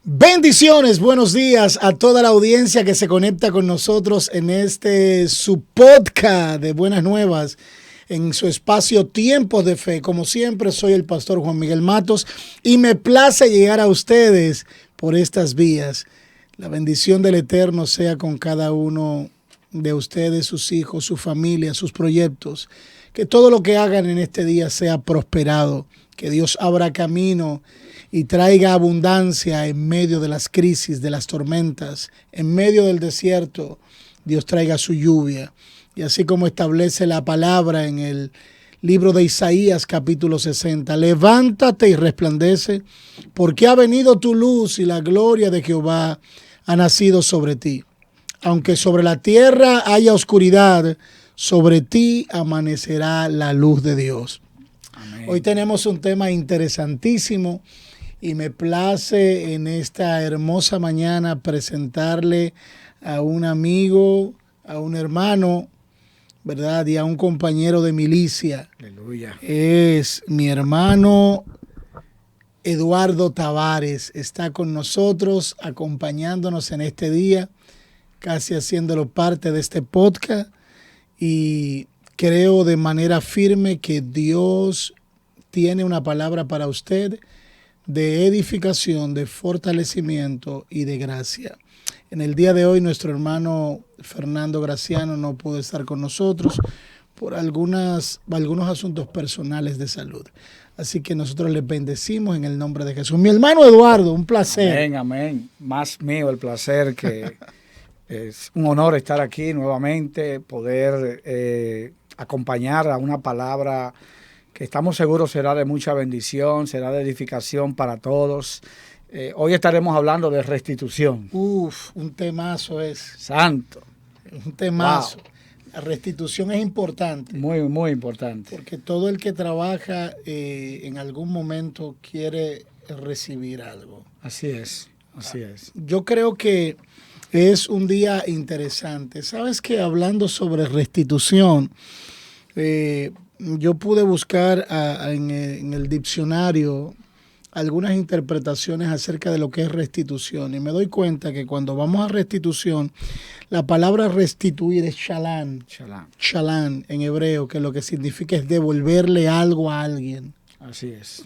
Bendiciones, buenos días a toda la audiencia que se conecta con nosotros en su podcast de Buenas Nuevas, en su espacio Tiempos de Fe. Como siempre, soy el pastor Juan Miguel Matos y me place llegar a ustedes por estas vías. La bendición del Eterno sea con cada uno de ustedes, sus hijos, su familia, sus proyectos. Que todo lo que hagan en este día sea prosperado. Que Dios abra camino y traiga abundancia en medio de las crisis, de las tormentas, en medio del desierto. Dios traiga su lluvia. Y así como establece la palabra en el libro de Isaías capítulo 60, levántate y resplandece, porque ha venido tu luz y la gloria de Jehová ha nacido sobre ti. Aunque sobre la tierra haya oscuridad, sobre ti amanecerá la luz de Dios. Amén. Hoy tenemos un tema interesantísimo y me place en esta hermosa mañana presentarle a un amigo, a un hermano, ¿verdad? Y a un compañero de milicia. Aleluya. Es mi hermano Eduardo Tavares. Está con nosotros, acompañándonos en este día, casi haciéndolo parte de este podcast. Y creo de manera firme que Dios tiene una palabra para usted de edificación, de fortalecimiento y de gracia. En el día de hoy nuestro hermano Fernando Graciano no pudo estar con nosotros por algunos asuntos personales de salud. Así que nosotros les bendecimos en el nombre de Jesús. Mi hermano Eduardo, un placer. Amén, amén. Más mío el placer, que es un honor estar aquí nuevamente, poder acompañar a una palabra que estamos seguros será de mucha bendición, será de edificación para todos. Hoy estaremos hablando de restitución. Un temazo es. Santo. Un temazo. Wow. La restitución es importante. Muy, muy importante. Porque todo el que trabaja en algún momento quiere recibir algo. Así es, así es. Yo creo que es un día interesante. Sabes que hablando sobre restitución, yo pude buscar en el diccionario algunas interpretaciones acerca de lo que es restitución. Y me doy cuenta que cuando vamos a restitución, la palabra restituir es shalán. Shalán en hebreo, que lo que significa es devolverle algo a alguien. Así es.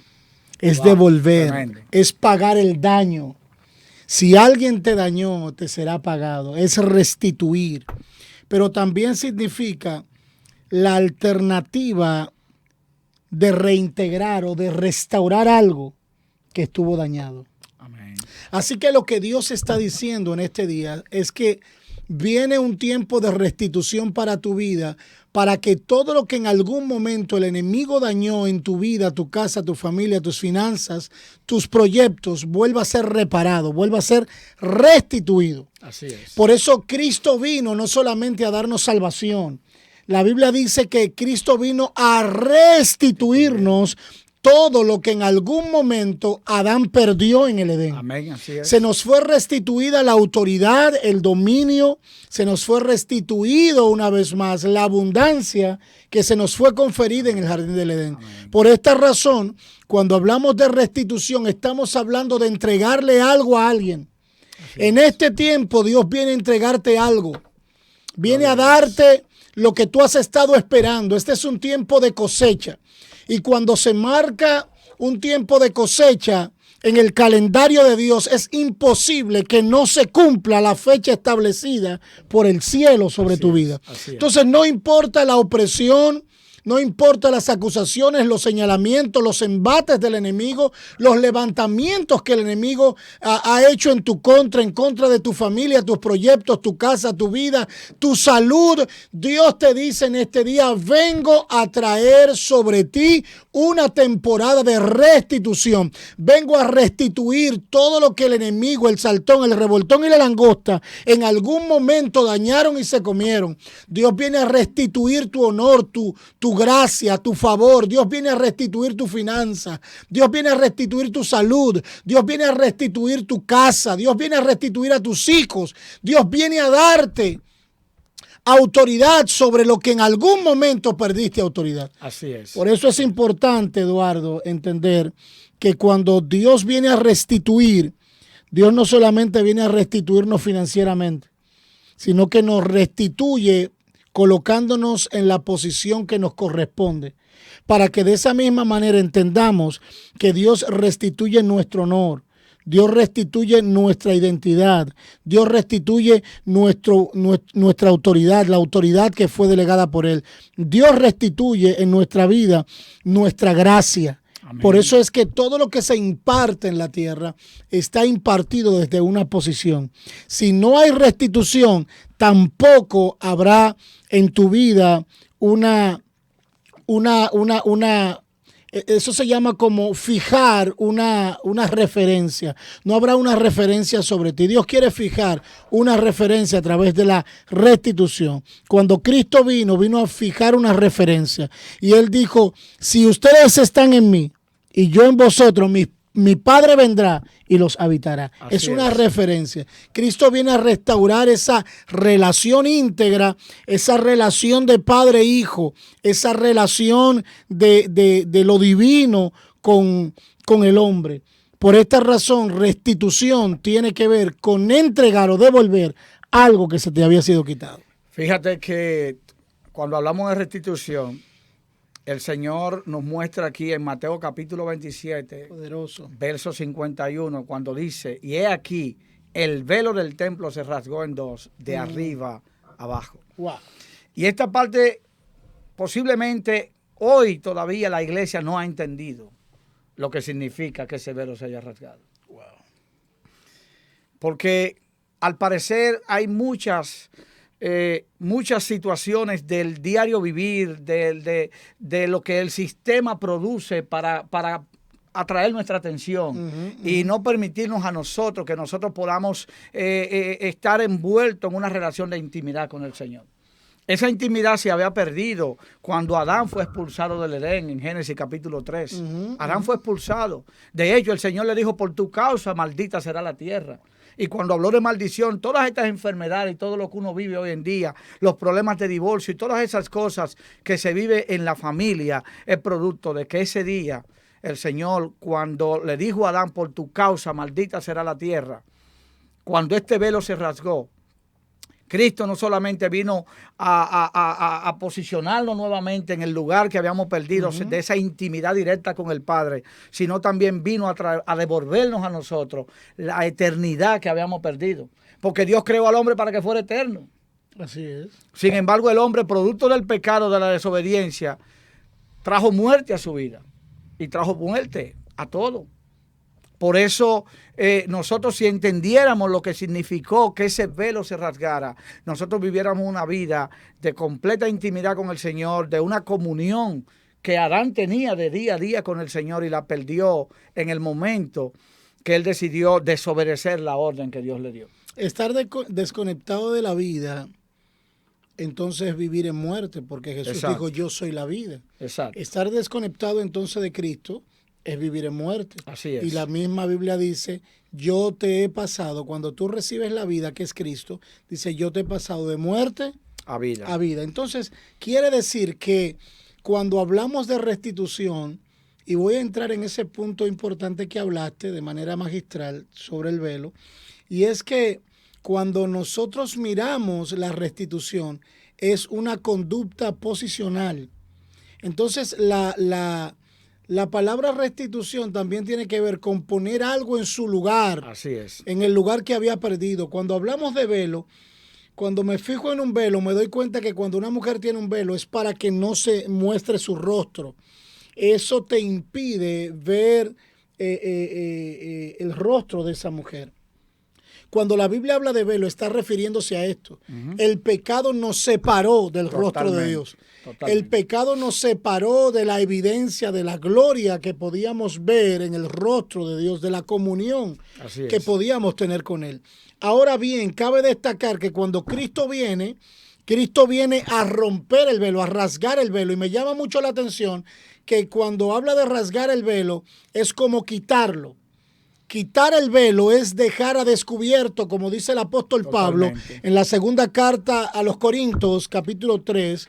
Es devolver, tremendo. Es pagar el daño. Si alguien te dañó, te será pagado. Es restituir. Pero también significa la alternativa de reintegrar o de restaurar algo que estuvo dañado. Amén. Así que lo que Dios está diciendo en este día es que viene un tiempo de restitución para tu vida, para que todo lo que en algún momento el enemigo dañó en tu vida, tu casa, tu familia, tus finanzas, tus proyectos, vuelva a ser reparado, vuelva a ser restituido. Así es. Por eso Cristo vino no solamente a darnos salvación. La Biblia dice que Cristo vino a restituirnos todo lo que en algún momento Adán perdió en el Edén. Amén, así es. Se nos fue restituida la autoridad, el dominio, se nos fue restituido una vez más la abundancia que se nos fue conferida en el jardín del Edén. Amén. Por esta razón, cuando hablamos de restitución, estamos hablando de entregarle algo a alguien. En este tiempo Dios viene a entregarte algo, viene a darte lo que tú has estado esperando. Este es un tiempo de cosecha. Y cuando se marca un tiempo de cosecha en el calendario de Dios, es imposible que no se cumpla la fecha establecida por el cielo sobre tu vida. Entonces no importa la opresión, no importa las acusaciones, los señalamientos, los embates del enemigo, los levantamientos que el enemigo ha hecho en tu contra, en contra de tu familia, tus proyectos, tu casa, tu vida, tu salud. Dios te dice en este día, vengo a traer sobre ti una temporada de restitución. Vengo a restituir todo lo que el enemigo, el saltón, el revoltón y la langosta en algún momento dañaron y se comieron. Dios viene a restituir tu honor, tu gracia, tu favor. Dios viene a restituir tu finanza. Dios viene a restituir tu salud. Dios viene a restituir tu casa. Dios viene a restituir a tus hijos. Dios viene a darte autoridad sobre lo que en algún momento perdiste autoridad. Así es. Por eso es importante, Eduardo, entender que cuando Dios viene a restituir, Dios no solamente viene a restituirnos financieramente, sino que nos restituye colocándonos en la posición que nos corresponde, para que de esa misma manera entendamos que Dios restituye nuestro honor, Dios restituye nuestra identidad, Dios restituye nuestra autoridad, la autoridad que fue delegada por Él. Dios restituye en nuestra vida nuestra gracia. Amén. Por eso es que todo lo que se imparte en la tierra está impartido desde una posición. Si no hay restitución, tampoco habrá en tu vida eso se llama como fijar una referencia. No habrá una referencia sobre ti. Dios quiere fijar una referencia a través de la restitución. Cuando Cristo vino a fijar una referencia. Y Él dijo, si ustedes están en mí y yo en vosotros, mi Padre vendrá y los habitará. Es una referencia. Cristo viene a restaurar esa relación íntegra, esa relación de padre e hijo, esa relación de lo divino con el hombre. Por esta razón, restitución tiene que ver con entregar o devolver algo que se te había sido quitado. Fíjate que cuando hablamos de restitución, el Señor nos muestra aquí en Mateo capítulo 27, poderoso, verso 51, cuando dice, y he aquí, el velo del templo se rasgó en dos, de arriba abajo. Wow. Y esta parte, posiblemente, hoy todavía la iglesia no ha entendido lo que significa que ese velo se haya rasgado. Wow. Porque, al parecer, hay muchas situaciones del diario vivir, de lo que el sistema produce para atraer nuestra atención y no permitirnos a nosotros que nosotros podamos estar envueltos en una relación de intimidad con el Señor. Esa intimidad se había perdido cuando Adán fue expulsado del Edén en Génesis capítulo 3. Adán fue expulsado. De hecho, el Señor le dijo, por tu causa maldita será la tierra. Y cuando habló de maldición, todas estas enfermedades y todo lo que uno vive hoy en día, los problemas de divorcio y todas esas cosas que se vive en la familia, es producto de que ese día el Señor, cuando le dijo a Adán, por tu causa maldita será la tierra, cuando este velo se rasgó, Cristo no solamente vino a posicionarnos nuevamente en el lugar que habíamos perdido, de esa intimidad directa con el Padre, sino también vino a devolvernos a nosotros la eternidad que habíamos perdido. Porque Dios creó al hombre para que fuera eterno. Así es. Sin embargo, el hombre, producto del pecado, de la desobediencia, trajo muerte a su vida y trajo muerte a todo. Por eso nosotros, si entendiéramos lo que significó que ese velo se rasgara, nosotros viviéramos una vida de completa intimidad con el Señor, de una comunión que Adán tenía de día a día con el Señor y la perdió en el momento que él decidió desobedecer la orden que Dios le dio. Estar desconectado de la vida, entonces vivir en muerte, porque Jesús dijo, yo soy la vida. Exacto. Estar desconectado entonces de Cristo es vivir en muerte. Así es. Y la misma Biblia dice, yo te he pasado, cuando tú recibes la vida que es Cristo, dice, yo te he pasado de muerte a vida. A vida. Entonces, quiere decir que cuando hablamos de restitución, y voy a entrar en ese punto importante que hablaste de manera magistral sobre el velo, y es que cuando nosotros miramos la restitución, es una conducta posicional. Entonces, la palabra restitución también tiene que ver con poner algo en su lugar. Así es. En el lugar que había perdido. Cuando hablamos de velo, cuando me fijo en un velo, me doy cuenta que cuando una mujer tiene un velo es para que no se muestre su rostro. Eso te impide ver el rostro de esa mujer. Cuando la Biblia habla de velo, está refiriéndose a esto. El pecado nos separó del rostro de Dios. El pecado nos separó de la evidencia, de la gloria que podíamos ver en el rostro de Dios, de la comunión que podíamos tener con Él. Ahora bien, cabe destacar que cuando Cristo viene a romper el velo, a rasgar el velo. Y me llama mucho la atención que cuando habla de rasgar el velo, es como quitarlo. Quitar el velo es dejar a descubierto, como dice el apóstol Pablo en la segunda carta a los Corintios, capítulo 3.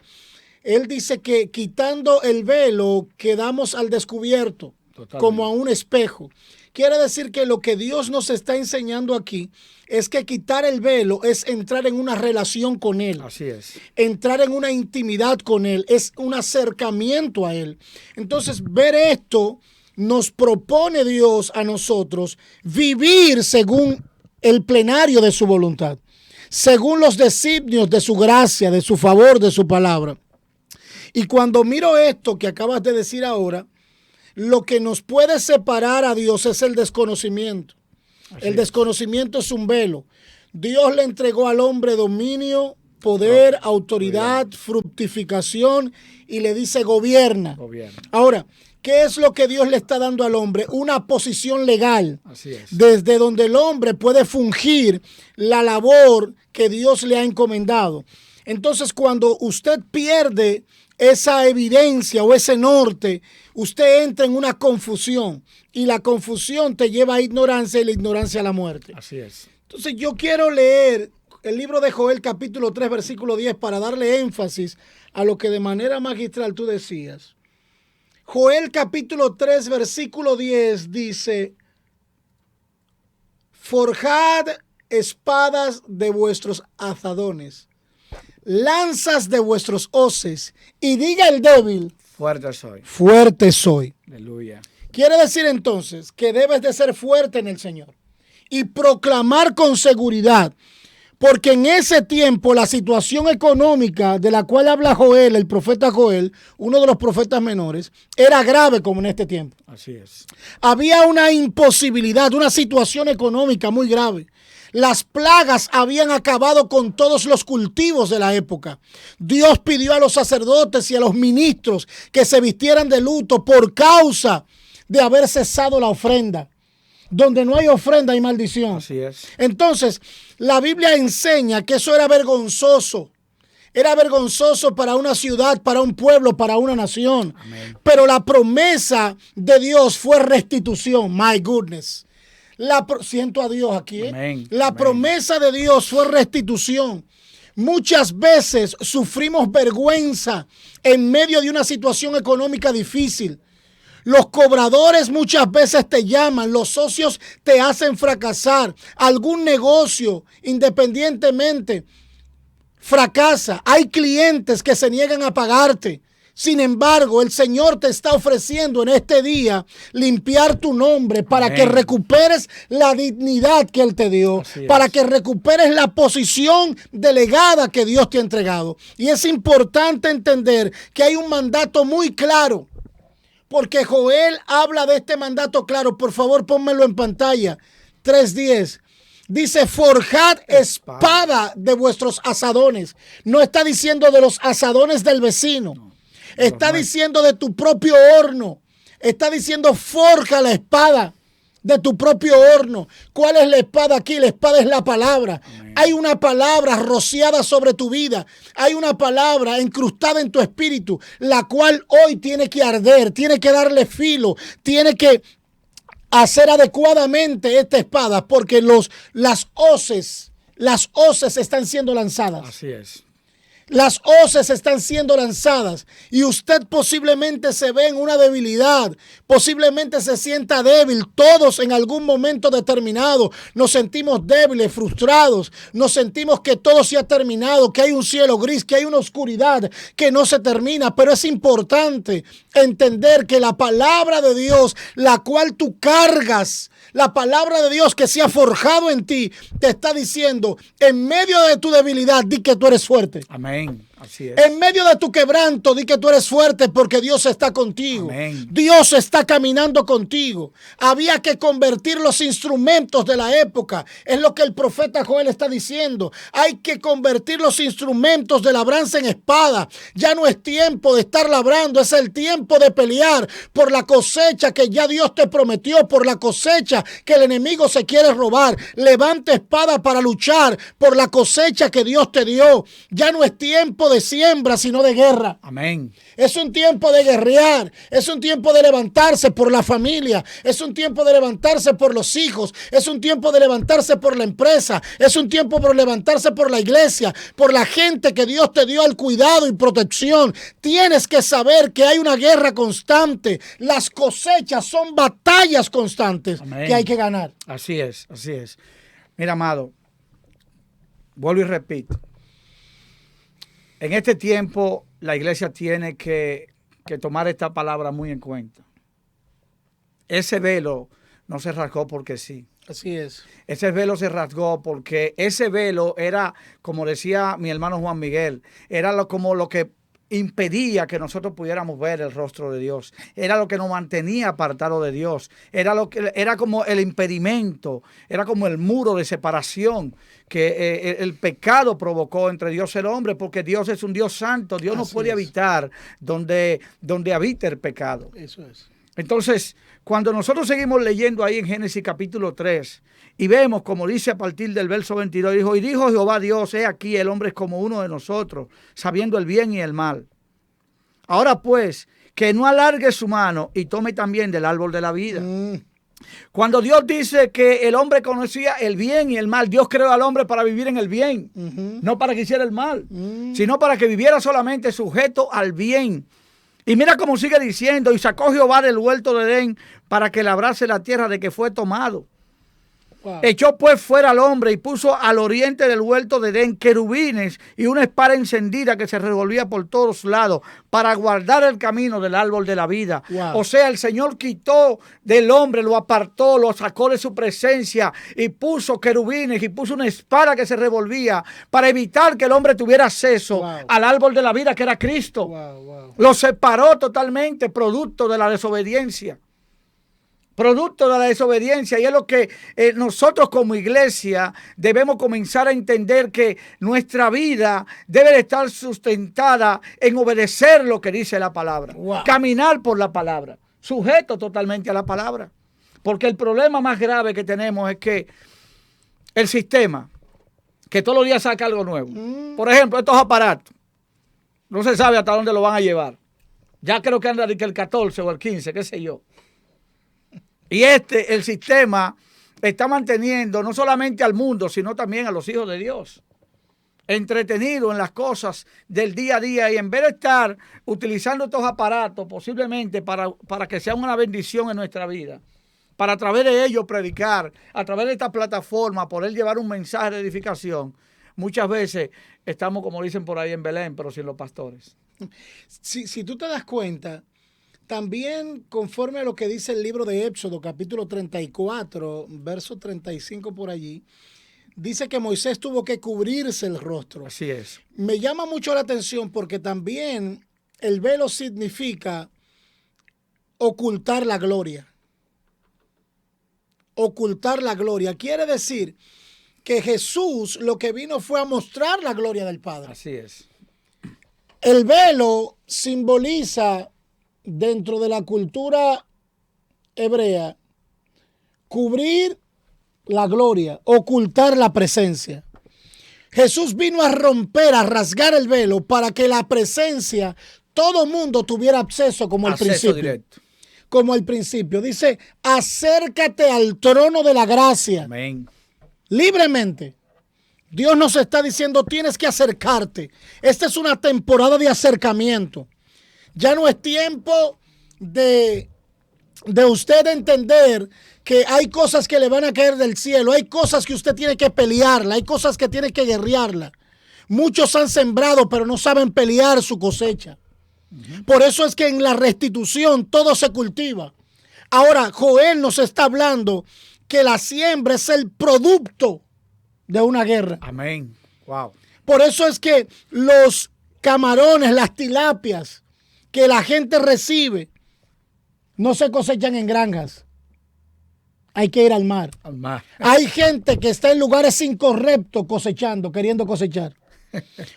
Él dice que quitando el velo quedamos al descubierto, como a un espejo. Quiere decir que lo que Dios nos está enseñando aquí es que quitar el velo es entrar en una relación con Él. Así es. Entrar en una intimidad con Él, es un acercamiento a Él. Entonces, ver esto nos propone Dios a nosotros vivir según el plenario de su voluntad, según los designios de su gracia, de su favor, de su palabra. Y cuando miro esto que acabas de decir ahora, lo que nos puede separar a Dios es el desconocimiento. El desconocimiento es un velo. Dios le entregó al hombre dominio, poder, autoridad, fructificación y le dice gobierna. Ahora, ¿qué es lo que Dios le está dando al hombre? Una posición legal. Así es. Desde donde el hombre puede fungir la labor que Dios le ha encomendado. Entonces, cuando usted pierde esa evidencia o ese norte, usted entra en una confusión y la confusión te lleva a ignorancia y la ignorancia a la muerte. Así es. Entonces yo quiero leer el libro de Joel capítulo 3 versículo 10 para darle énfasis a lo que de manera magistral tú decías. Joel capítulo 3 versículo 10 dice: forjad espadas de vuestros azadones, lanzas de vuestros hoces, y diga el débil, fuerte soy. Fuerte soy. Aleluya. Quiere decir entonces que debes de ser fuerte en el Señor y proclamar con seguridad, porque en ese tiempo la situación económica de la cual habla Joel, el profeta Joel, uno de los profetas menores, era grave como en este tiempo. Así es. Había una imposibilidad, una situación económica muy grave. Las plagas habían acabado con todos los cultivos de la época. Dios pidió a los sacerdotes y a los ministros que se vistieran de luto por causa de haber cesado la ofrenda. Donde no hay ofrenda hay maldición. Así es. Entonces, la Biblia enseña que eso era vergonzoso. Era vergonzoso para una ciudad, para un pueblo, para una nación. Amén. Pero la promesa de Dios fue restitución. My goodness. Siento a Dios aquí. Amén. La Amén. promesa de Dios fue restitución. Muchas veces sufrimos vergüenza en medio de una situación económica difícil. Los cobradores muchas veces te llaman, los socios te hacen fracasar. Algún negocio, independientemente, fracasa. Hay clientes que se niegan a pagarte. Sin embargo, el Señor te está ofreciendo en este día limpiar tu nombre para Amén. que recuperes la dignidad que Él te dio, para que recuperes la posición delegada que Dios te ha entregado. Y es importante entender que hay un mandato muy claro, porque Joel habla de este mandato claro. Por favor, pónmelo en pantalla. 3:10. Dice, forjad espada de vuestros asadones. No está diciendo de los asadones del vecino. Está diciendo de tu propio horno. Está diciendo forja la espada de tu propio horno. ¿Cuál es la espada aquí? La espada es la palabra. Amén. Hay una palabra rociada sobre tu vida. Hay una palabra incrustada en tu espíritu, la cual hoy tiene que arder, tiene que darle filo, tiene que hacer adecuadamente esta espada, porque las hoces están siendo lanzadas. Así es. Las hoces están siendo lanzadas y usted posiblemente se ve en una debilidad, posiblemente se sienta débil. Todos en algún momento determinado nos sentimos débiles, frustrados, nos sentimos que todo se ha terminado, que hay un cielo gris, que hay una oscuridad que no se termina. Pero es importante entender que la palabra de Dios, la cual tú cargas, la palabra de Dios que se ha forjado en ti, te está diciendo, en medio de tu debilidad, di que tú eres fuerte. Amén. Así es. En medio de tu quebranto, di que tú eres fuerte porque Dios está contigo. Amén. Dios está caminando contigo. Había que convertir los instrumentos de la época. Es lo que el profeta Joel está diciendo. Hay que convertir los instrumentos de labranza en espada. Ya no es tiempo de estar labrando, es el tiempo de pelear por la cosecha que ya Dios te prometió, por la cosecha que el enemigo se quiere robar. Levanta espada para luchar por la cosecha que Dios te dio. Ya no es tiempo de siembra, sino de guerra. Amén. Es un tiempo de guerrear, es un tiempo de levantarse por la familia, es un tiempo de levantarse por los hijos, es un tiempo de levantarse por la empresa, es un tiempo por levantarse por la iglesia, por la gente que Dios te dio al cuidado y protección. Tienes que saber que hay una guerra constante. Las cosechas son batallas constantes. Amén. Que hay que ganar. Así es, así es. Mira, amado, vuelvo y repito. En este tiempo la iglesia tiene que tomar esta palabra muy en cuenta. Ese velo no se rasgó porque sí. Así es. Ese velo se rasgó porque ese velo era, como decía mi hermano Juan Miguel, era como lo que impedía que nosotros pudiéramos ver el rostro de Dios. Era lo que nos mantenía apartados de Dios. Era como el impedimento, era como el muro de separación que el pecado provocó entre Dios y el hombre, porque Dios es un Dios santo. Dios no puede habitar donde habita el pecado. Eso es. Entonces, cuando nosotros seguimos leyendo ahí en Génesis capítulo 3 y vemos, como dice a partir del verso 22, y dijo Jehová Dios, he aquí el hombre es como uno de nosotros, sabiendo el bien y el mal. Ahora pues, que no alargue su mano y tome también del árbol de la vida. Cuando Dios dice que el hombre conocía el bien y el mal, Dios creó al hombre para vivir en el bien, no para que hiciera el mal, sino para que viviera solamente sujeto al bien. Y mira cómo sigue diciendo, y sacó Jehová del huerto de Edén para que labrase la tierra de que fue tomado. Wow. Echó pues fuera al hombre y puso al oriente del huerto de Edén querubines y una espada encendida que se revolvía por todos lados para guardar el camino del árbol de la vida. Wow. O sea, el Señor quitó del hombre, lo apartó, lo sacó de su presencia y puso querubines y puso una espada que se revolvía para evitar que el hombre tuviera acceso al árbol de la vida que era Cristo. Lo separó totalmente, producto de la desobediencia. Producto de la desobediencia, y es lo que nosotros como iglesia debemos comenzar a entender, que nuestra vida debe de estar sustentada en obedecer lo que dice la palabra, caminar por la palabra, sujeto totalmente a la palabra, porque el problema más grave que tenemos es que el sistema, que todos los días saca algo nuevo, por ejemplo, estos aparatos, no se sabe hasta dónde lo van a llevar, ya creo que anda de que el 14 o el 15, qué sé yo. Y el sistema está manteniendo no solamente al mundo, sino también a los hijos de Dios entretenidos en las cosas del día a día, y en vez de estar utilizando estos aparatos posiblemente para que sean una bendición en nuestra vida, para a través de ellos predicar, a través de esta plataforma poder llevar un mensaje de edificación, muchas veces estamos, como dicen por ahí, en Belén, pero sin los pastores. Si tú te das cuenta, también conforme a lo que dice el libro de Éxodo, capítulo 34, verso 35 por allí, dice que Moisés tuvo que cubrirse el rostro. Así es. Me llama mucho la atención porque también el velo significa ocultar la gloria. Ocultar la gloria. Quiere decir que Jesús lo que vino fue a mostrar la gloria del Padre. Así es. El velo simboliza, dentro de la cultura hebrea, cubrir la gloria, ocultar la presencia. Jesús vino a romper, a rasgar el velo para que la presencia, todo mundo tuviera acceso como al principio. Directo. Como al principio. Dice, acércate al trono de la gracia. Amén. Libremente. Dios nos está diciendo, tienes que acercarte. Esta es una temporada de acercamiento. Ya no es tiempo de usted entender que hay cosas que le van a caer del cielo, hay cosas que usted tiene que pelearla, hay cosas que tiene que guerrearla. Muchos han sembrado, pero no saben pelear su cosecha. Por eso es que en la restitución todo se cultiva. Ahora, Joel nos está hablando que la siembra es el producto de una guerra. Amén. Wow. Por eso es que los camarones, las tilapias que la gente recibe no se cosechan en granjas. Hay que ir al mar. Al mar. Hay gente que está en lugares incorrectos cosechando, queriendo cosechar.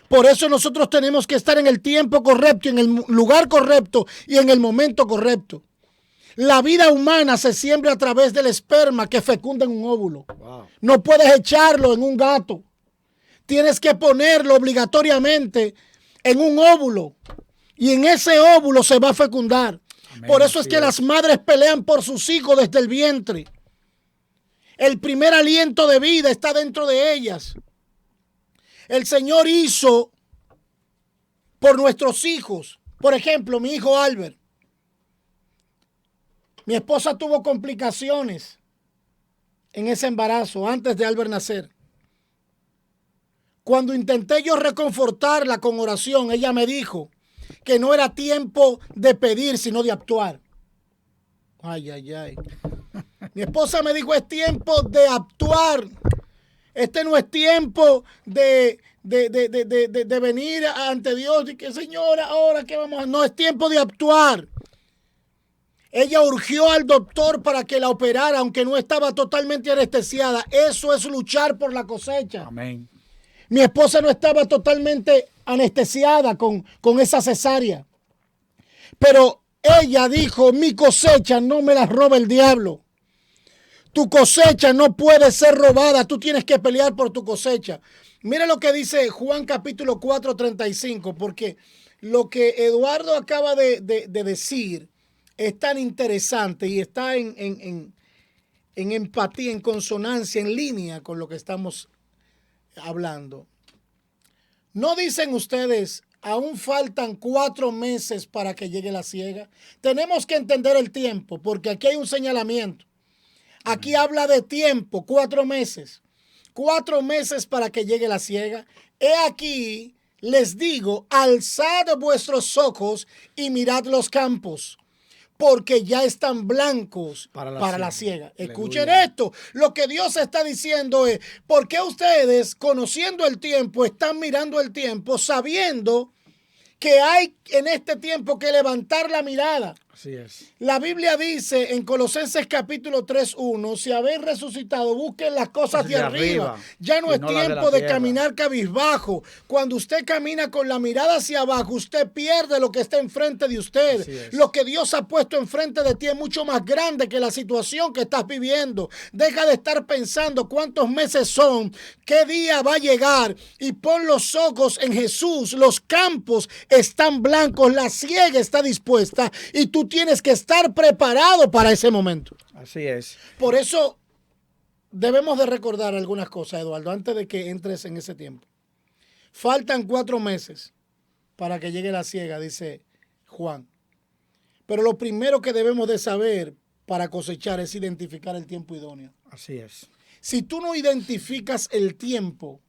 Por eso nosotros tenemos que estar en el tiempo correcto, en el lugar correcto y en el momento correcto. La vida humana se siembra a través del esperma que fecunda en un óvulo. Wow. No puedes echarlo en un gato. Tienes que ponerlo obligatoriamente en un óvulo. Y en ese óvulo se va a fecundar. Amén, por eso es que las madres pelean por sus hijos desde el vientre. El primer aliento de vida está dentro de ellas. El Señor hizo por nuestros hijos. Por ejemplo, mi hijo Albert. Mi esposa tuvo complicaciones en ese embarazo antes de Albert nacer. Cuando intenté yo reconfortarla con oración, ella me dijo que no era tiempo de pedir, sino de actuar. Ay, ay, ay. Mi esposa me dijo, es tiempo de actuar. Este no es tiempo de venir ante Dios y que, Señora, ahora qué vamos a hacer. No, es tiempo de actuar. Ella urgió al doctor para que la operara, aunque no estaba totalmente anestesiada. Eso es luchar por la cosecha. Amén. Mi esposa no estaba totalmente anestesiada con esa cesárea. Pero ella dijo, mi cosecha no me la roba el diablo. Tu cosecha no puede ser robada. Tú tienes que pelear por tu cosecha. Mira lo que dice Juan capítulo 4:35, porque lo que Eduardo acaba de decir es tan interesante y está en empatía, en consonancia, en línea con lo que estamos hablando. ¿No dicen ustedes, aún faltan 4 meses para que llegue la siega? Tenemos que entender el tiempo, porque aquí hay un señalamiento. Aquí habla de tiempo, 4 meses. 4 meses para que llegue la siega. He aquí, les digo, alzad vuestros ojos y mirad los campos, porque ya están blancos para la siega. Escuchen esto. Lo que Dios está diciendo es, ¿por qué ustedes, conociendo el tiempo, están mirando el tiempo, sabiendo que hay en este tiempo que levantar la mirada? Así es. La Biblia dice en Colosenses capítulo 3:1, si habéis resucitado, busquen las cosas de arriba. Ya no es tiempo de caminar cabizbajo. Cuando usted camina con la mirada hacia abajo, usted pierde lo que está enfrente de usted. Lo que Dios ha puesto enfrente de ti es mucho más grande que la situación que estás viviendo. Deja de estar pensando cuántos meses son, qué día va a llegar, y pon los ojos en Jesús. Los campos están blancos, la siega está dispuesta y tú tienes que estar preparado para ese momento. Así es. Por eso debemos de recordar algunas cosas, Eduardo, antes de que entres en ese tiempo. Faltan 4 meses para que llegue la siega, dice Juan. Pero lo primero que debemos de saber para cosechar es identificar el tiempo idóneo. Así es. Si tú no identificas el tiempo,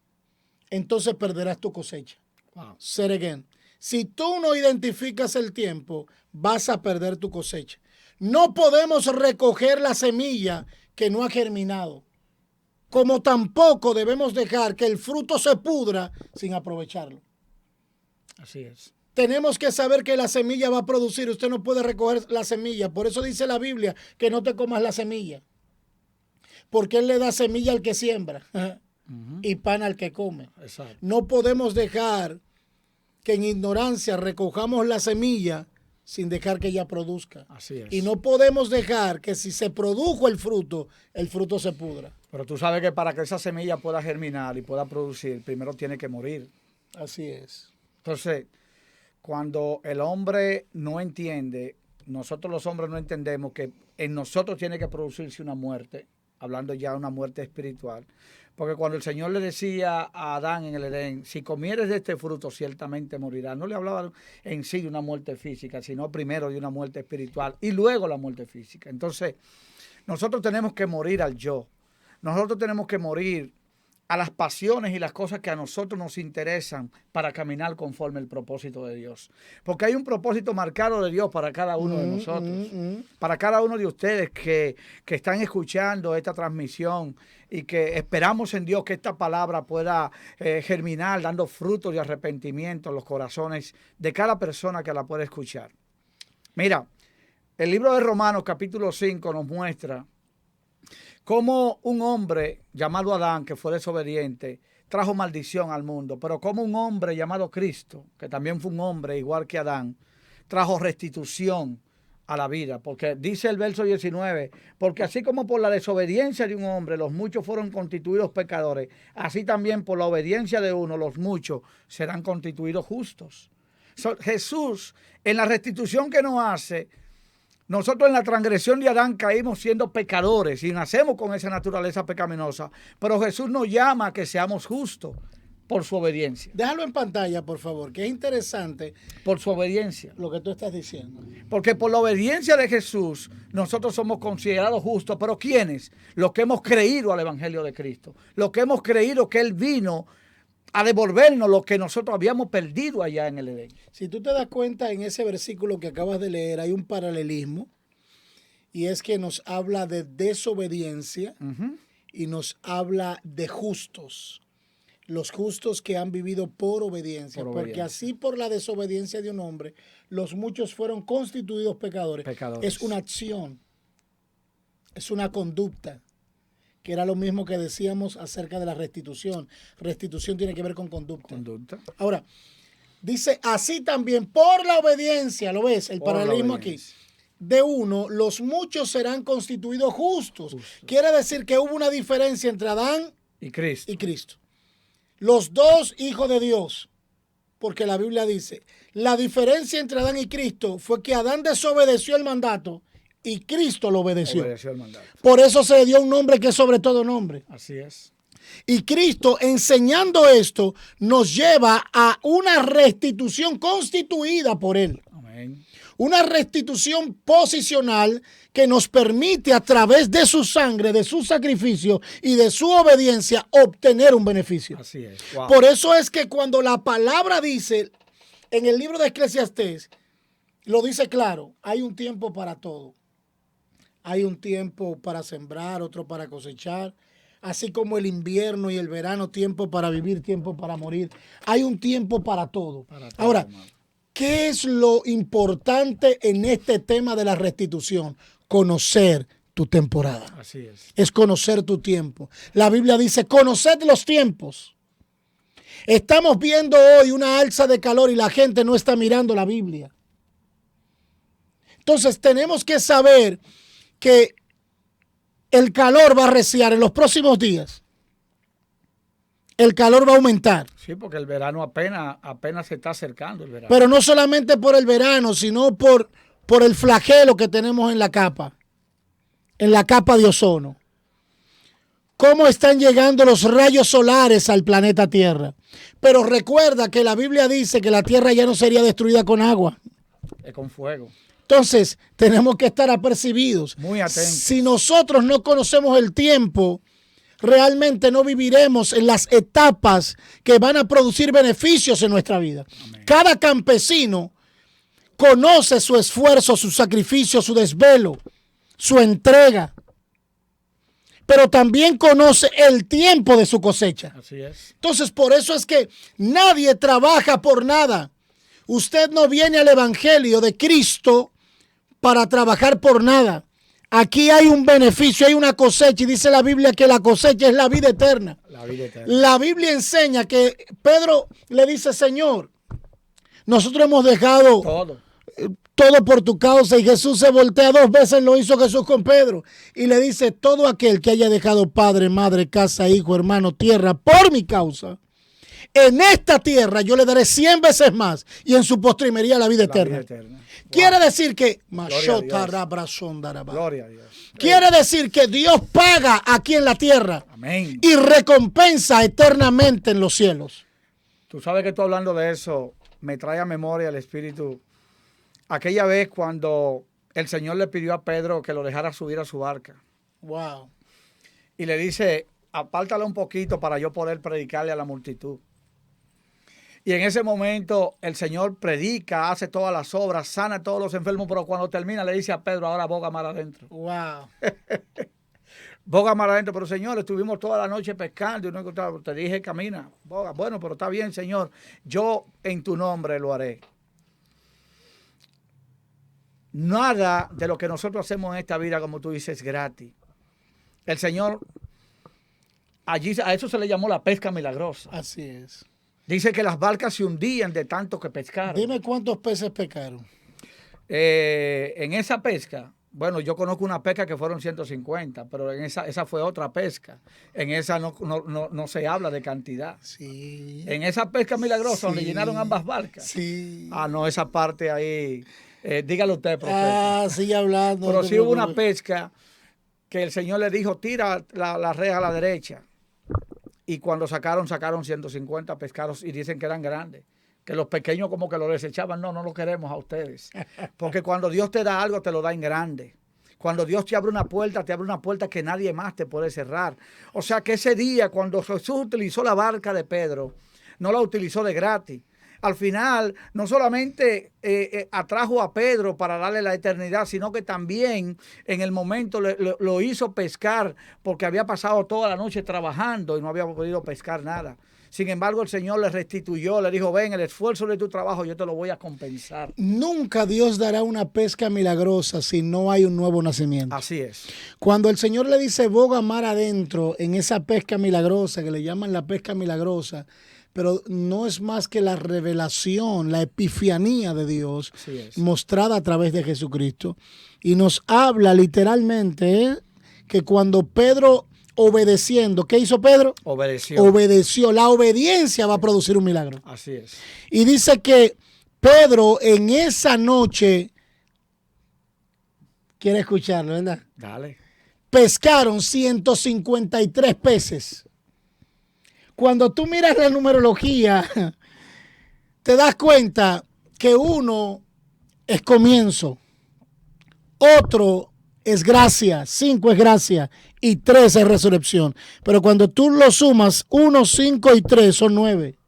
entonces perderás tu cosecha. Wow. Say it again. Si tú no identificas el tiempo, vas a perder tu cosecha. No podemos recoger la semilla que no ha germinado, como tampoco debemos dejar que el fruto se pudra sin aprovecharlo. Así es. Tenemos que saber que la semilla va a producir. Usted no puede recoger la semilla. Por eso dice la Biblia que no te comas la semilla, porque Él le da semilla al que siembra y pan al que come. Exacto. No podemos dejar que en ignorancia recojamos la semilla sin dejar que ella produzca. Así es. Y no podemos dejar que si se produjo el fruto se pudra. Pero tú sabes que para que esa semilla pueda germinar y pueda producir, primero tiene que morir. Así es. Entonces, cuando el hombre no entiende, nosotros los hombres no entendemos que en nosotros tiene que producirse una muerte, hablando ya de una muerte espiritual. Porque cuando el Señor le decía a Adán en el Edén, si comieres de este fruto, ciertamente morirás. No le hablaba en sí de una muerte física, sino primero de una muerte espiritual y luego la muerte física. Entonces, nosotros tenemos que morir al yo. Nosotros tenemos que morir a las pasiones y las cosas que a nosotros nos interesan para caminar conforme el propósito de Dios. Porque hay un propósito marcado de Dios para cada uno de nosotros, para cada uno de ustedes que están escuchando esta transmisión y que esperamos en Dios que esta palabra pueda germinar, dando frutos de arrepentimiento en los corazones de cada persona que la pueda escuchar. Mira, el libro de Romanos capítulo 5 nos muestra cómo un hombre llamado Adán, que fue desobediente, trajo maldición al mundo, pero como un hombre llamado Cristo, que también fue un hombre igual que Adán, trajo restitución a la vida, porque dice el verso 19, porque así como por la desobediencia de un hombre los muchos fueron constituidos pecadores, así también por la obediencia de uno los muchos serán constituidos justos. Jesús, en la restitución que nos hace, nosotros en la transgresión de Adán caímos siendo pecadores y nacemos con esa naturaleza pecaminosa, pero Jesús nos llama a que seamos justos por su obediencia. Déjalo en pantalla, por favor, que es interesante. Por su obediencia. Lo que tú estás diciendo. Porque por la obediencia de Jesús nosotros somos considerados justos. ¿Pero quiénes? Los que hemos creído al Evangelio de Cristo. Los que hemos creído que Él vino a devolvernos lo que nosotros habíamos perdido allá en el Edén. Si tú te das cuenta, en ese versículo que acabas de leer hay un paralelismo, y es que nos habla de desobediencia y nos habla de justos. Los justos que han vivido por obediencia, porque así por la desobediencia de un hombre, los muchos fueron constituidos pecadores. Es una acción, es una conducta, que era lo mismo que decíamos acerca de la restitución. Restitución tiene que ver con conducta. Ahora, dice, así también por la obediencia, ¿lo ves? El paralelismo aquí. De uno, los muchos serán constituidos justos. Quiere decir que hubo una diferencia entre Adán y Cristo. Los dos hijos de Dios, porque la Biblia dice, la diferencia entre Adán y Cristo fue que Adán desobedeció el mandato y Cristo lo obedeció. Por eso se le dio un nombre que es sobre todo nombre. Así es. Y Cristo, enseñando esto, nos lleva a una restitución constituida por Él. Amén. Una restitución posicional que nos permite a través de su sangre, de su sacrificio y de su obediencia obtener un beneficio. Así es. Wow. Por eso es que cuando la palabra dice en el libro de Eclesiastés, lo dice claro, hay un tiempo para todo. Hay un tiempo para sembrar, otro para cosechar, así como el invierno y el verano, tiempo para vivir, tiempo para morir. Hay un tiempo para todo. Ahora, ¿qué es lo importante en este tema de la restitución? Conocer tu temporada. Así es. Es conocer tu tiempo. La Biblia dice, conoced los tiempos. Estamos viendo hoy una alza de calor y la gente no está mirando la Biblia. Entonces tenemos que saber que el calor va a arreciar en los próximos días. El calor va a aumentar. Sí, porque el verano apenas se está acercando el verano. Pero no solamente por el verano, sino por el flagelo que tenemos en la capa de ozono. ¿Cómo están llegando los rayos solares al planeta Tierra? Pero recuerda que la Biblia dice que la Tierra ya no sería destruida con agua. Es con fuego. Entonces, tenemos que estar apercibidos. Muy atentos. Si nosotros no conocemos el tiempo, realmente no viviremos en las etapas que van a producir beneficios en nuestra vida. Amén. Cada campesino conoce su esfuerzo, su sacrificio, su desvelo, su entrega, pero también conoce el tiempo de su cosecha. Así es. Entonces, por eso es que nadie trabaja por nada. Usted no viene al Evangelio de Cristo para trabajar por nada. Aquí hay un beneficio, hay una cosecha, y dice la Biblia que la cosecha es la vida eterna. La vida eterna. La Biblia enseña que Pedro le dice, Señor, nosotros hemos dejado todo por tu causa, y Jesús se voltea 2 veces, lo hizo Jesús con Pedro, y le dice, todo aquel que haya dejado padre, madre, casa, hijo, hermano, tierra, por mi causa, en esta tierra yo le daré 100 veces más, y en su postrimería la vida eterna. Quiere decir que Gloria a Dios. Quiere decir que Dios paga aquí en la tierra. Amén. Y recompensa eternamente en los cielos. Tú sabes que tú hablando de eso me trae a memoria el Espíritu aquella vez cuando el Señor le pidió a Pedro que lo dejara subir a su barca. Wow. Y le dice, apártala un poquito para yo poder predicarle a la multitud. Y en ese momento el Señor predica, hace todas las obras, sana a todos los enfermos, pero cuando termina le dice a Pedro, ahora boga mar adentro. Wow. Boga mar adentro, pero Señor, estuvimos toda la noche pescando y no encontramos. Te dije, camina, boga. Bueno, pero está bien, Señor, yo en tu nombre lo haré. Nada de lo que nosotros hacemos en esta vida, como tú dices, es gratis. El Señor, allí a eso se le llamó la pesca milagrosa. Así es. Dice que las barcas se hundían de tanto que pescaron. Dime cuántos peces pescaron. En esa pesca, bueno, yo conozco una pesca que fueron 150, pero esa fue otra pesca. En esa no se habla de cantidad. Sí. En esa pesca milagrosa, Sí. donde llenaron ambas barcas. Sí. Ah, no, esa parte ahí, dígalo usted, profeta. Ah, sigue hablando. Pero no te sí hubo una preocupes. pesca que el Señor le dijo, tira la red a la derecha. Y cuando sacaron 150 pescados y dicen que eran grandes. Que los pequeños como que lo desechaban. No lo queremos a ustedes. Porque cuando Dios te da algo, te lo da en grande. Cuando Dios te abre una puerta que nadie más te puede cerrar. O sea que ese día, cuando Jesús utilizó la barca de Pedro, no la utilizó de gratis. Al final, no solamente atrajo a Pedro para darle la eternidad, sino que también en el momento lo hizo pescar porque había pasado toda la noche trabajando y no había podido pescar nada. Sin embargo, el Señor le restituyó, le dijo, ven, el esfuerzo de tu trabajo yo te lo voy a compensar. Nunca Dios dará una pesca milagrosa si no hay un nuevo nacimiento. Así es. Cuando el Señor le dice boga mar adentro en esa pesca milagrosa, que le llaman la pesca milagrosa, pero no es más que la revelación, la epifanía de Dios mostrada a través de Jesucristo. Y nos habla literalmente que cuando Pedro obedeciendo, ¿qué hizo Pedro? Obedeció. La obediencia va a producir un milagro. Así es. Y dice que Pedro en esa noche, quiere escucharlo, ¿verdad? Dale. Pescaron 153 peces. Cuando tú miras la numerología, te das cuenta que uno es comienzo, otro es gracia, 5 es gracia y 3 es resurrección. Pero cuando tú lo sumas, 1, 5 y 3 son 9,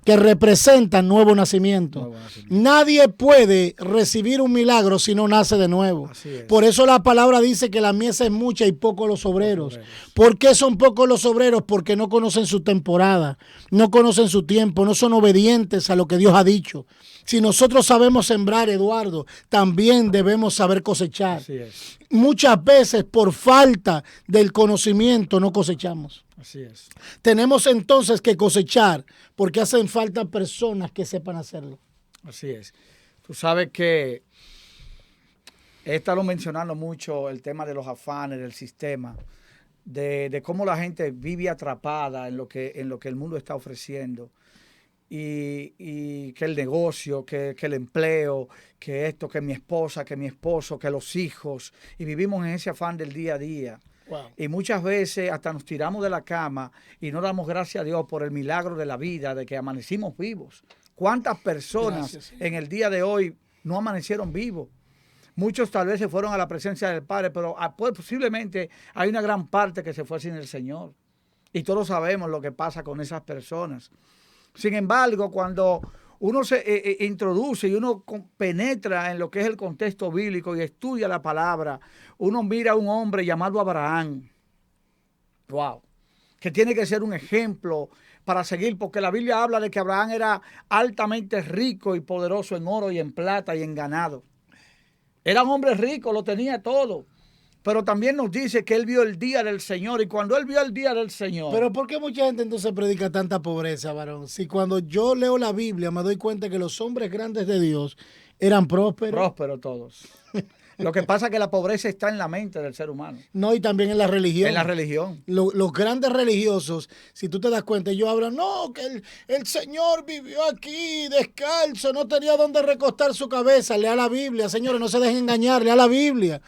que representan nuevo nacimiento. Nadie puede recibir un milagro si no nace de nuevo. Por eso la palabra dice que la mies es mucha y pocos los obreros. ¿Por qué son pocos los obreros? Porque no conocen su temporada, no conocen su tiempo, no son obedientes a lo que Dios ha dicho. Si nosotros sabemos sembrar, Eduardo, también debemos saber cosechar. Así es. Muchas veces por falta del conocimiento no cosechamos. Así es. Tenemos entonces que cosechar porque hacen falta personas que sepan hacerlo. Así es. Tú sabes que he estado mencionando mucho el tema de los afanes, del sistema, de cómo la gente vive atrapada en lo que el mundo está ofreciendo. Y que el negocio, que el empleo, que esto, que mi esposa, que mi esposo, que los hijos. Y vivimos en ese afán del día a día. Wow. Y muchas veces hasta nos tiramos de la cama y no damos gracias a Dios por el milagro de la vida, de que amanecimos vivos. ¿Cuántas personas en el día de hoy no amanecieron vivos? Muchos tal vez se fueron a la presencia del Padre, pero posiblemente hay una gran parte que se fue sin el Señor. Y todos sabemos lo que pasa con esas personas. Sin embargo, cuando uno se introduce y uno penetra en lo que es el contexto bíblico y estudia la palabra, uno mira a un hombre llamado Abraham, wow, que tiene que ser un ejemplo para seguir, porque la Biblia habla de que Abraham era altamente rico y poderoso en oro y en plata y en ganado. Era un hombre rico, lo tenía todo. Pero también nos dice que él vio el día del Señor. Y cuando él vio el día del Señor... Pero ¿por qué mucha gente entonces predica tanta pobreza, varón? Si cuando yo leo la Biblia me doy cuenta que los hombres grandes de Dios eran prósperos. Prósperos todos. Lo que pasa es que la pobreza está en la mente del ser humano. No, y también en la religión. En la religión. Los grandes religiosos, si tú te das cuenta, ellos hablan, no, que el Señor vivió aquí descalzo, no tenía dónde recostar su cabeza. Lea la Biblia, señores, no se dejen engañar, lea la Biblia.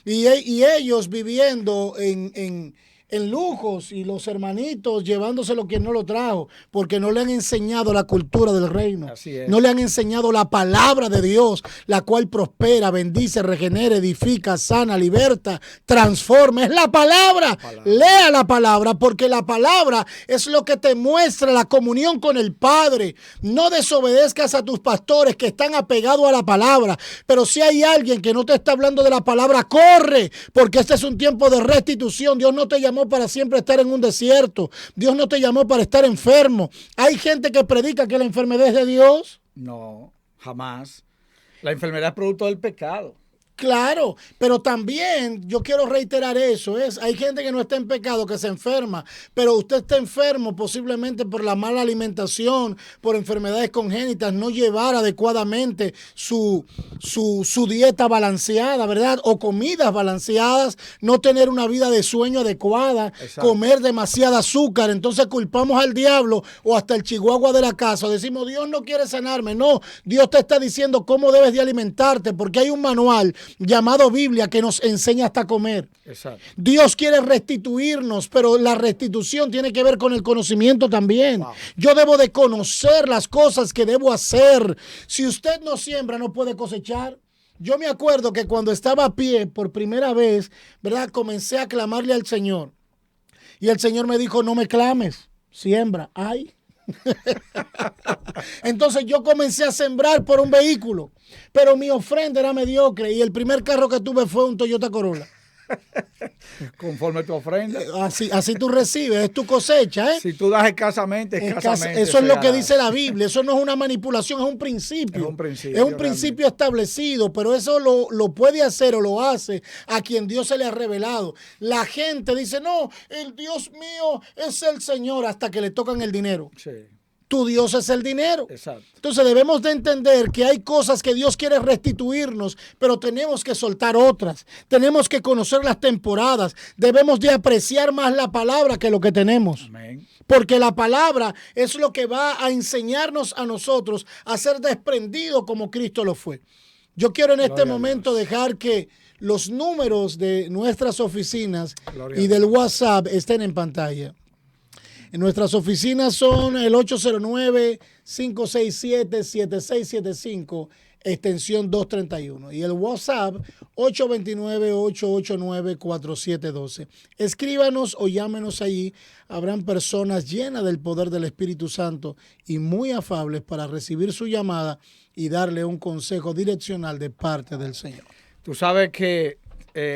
Y ellos viviendo en lujos y los hermanitos llevándoselo quien no lo trajo, porque no le han enseñado la cultura del reino. Así es. No le han enseñado la palabra de Dios, la cual prospera, bendice, regenera, edifica, sana, liberta, transforma. Es la palabra. Lea la palabra, porque la palabra es lo que te muestra la comunión con el Padre. No desobedezcas a tus pastores que están apegados a la palabra, pero si hay alguien que no te está hablando de la palabra, corre, porque este es un tiempo de restitución. Dios no te llamó para siempre estar en un desierto. Dios no te llamó para estar enfermo. Hay gente que predica que la enfermedad es de Dios. No, jamás. La enfermedad es producto del pecado. Claro, pero también yo quiero reiterar eso, hay gente que no está en pecado, que se enferma, pero usted está enfermo posiblemente por la mala alimentación, por enfermedades congénitas, no llevar adecuadamente su dieta balanceada, ¿verdad? O comidas balanceadas, no tener una vida de sueño adecuada, exacto, comer demasiada azúcar, entonces culpamos al diablo o hasta el chihuahua de la casa, decimos Dios no quiere sanarme, no, Dios te está diciendo cómo debes de alimentarte, porque hay un manual llamado Biblia que nos enseña hasta comer. Exacto. Dios quiere restituirnos, pero la restitución tiene que ver con el conocimiento también. Wow. Yo debo de conocer las cosas que debo hacer. Si usted no siembra, no puede cosechar. Yo me acuerdo que cuando estaba a pie por primera vez, ¿verdad? Comencé a clamarle al Señor. Y el Señor me dijo, no me clames, siembra. Ay. Entonces yo comencé a sembrar por un vehículo, pero mi ofrenda era mediocre y el primer carro que tuve fue un Toyota Corolla. Conforme tu ofrenda. Así tú recibes, es tu cosecha, ¿eh? Si tú das escasamente. Eso es lo que dice la Biblia. Eso no es una manipulación, es un principio. Es un principio establecido, pero eso lo puede hacer o lo hace a quien Dios se le ha revelado. La gente dice, no, el Dios mío es el Señor, hasta que le tocan el dinero. Sí. Tu Dios es el dinero. Exacto. Entonces debemos de entender que hay cosas que Dios quiere restituirnos, pero tenemos que soltar otras. Tenemos que conocer las temporadas. Debemos de apreciar más la palabra que lo que tenemos. Amén. Porque la palabra es lo que va a enseñarnos a nosotros a ser desprendidos como Cristo lo fue. Yo quiero en este momento dejar que los números de nuestras oficinas y del WhatsApp estén en pantalla. En nuestras oficinas son el 809-567-7675, extensión 231. Y el WhatsApp, 829-889-4712. Escríbanos o llámenos allí. Habrán personas llenas del poder del Espíritu Santo y muy afables para recibir su llamada y darle un consejo direccional de parte del Señor. Tú sabes que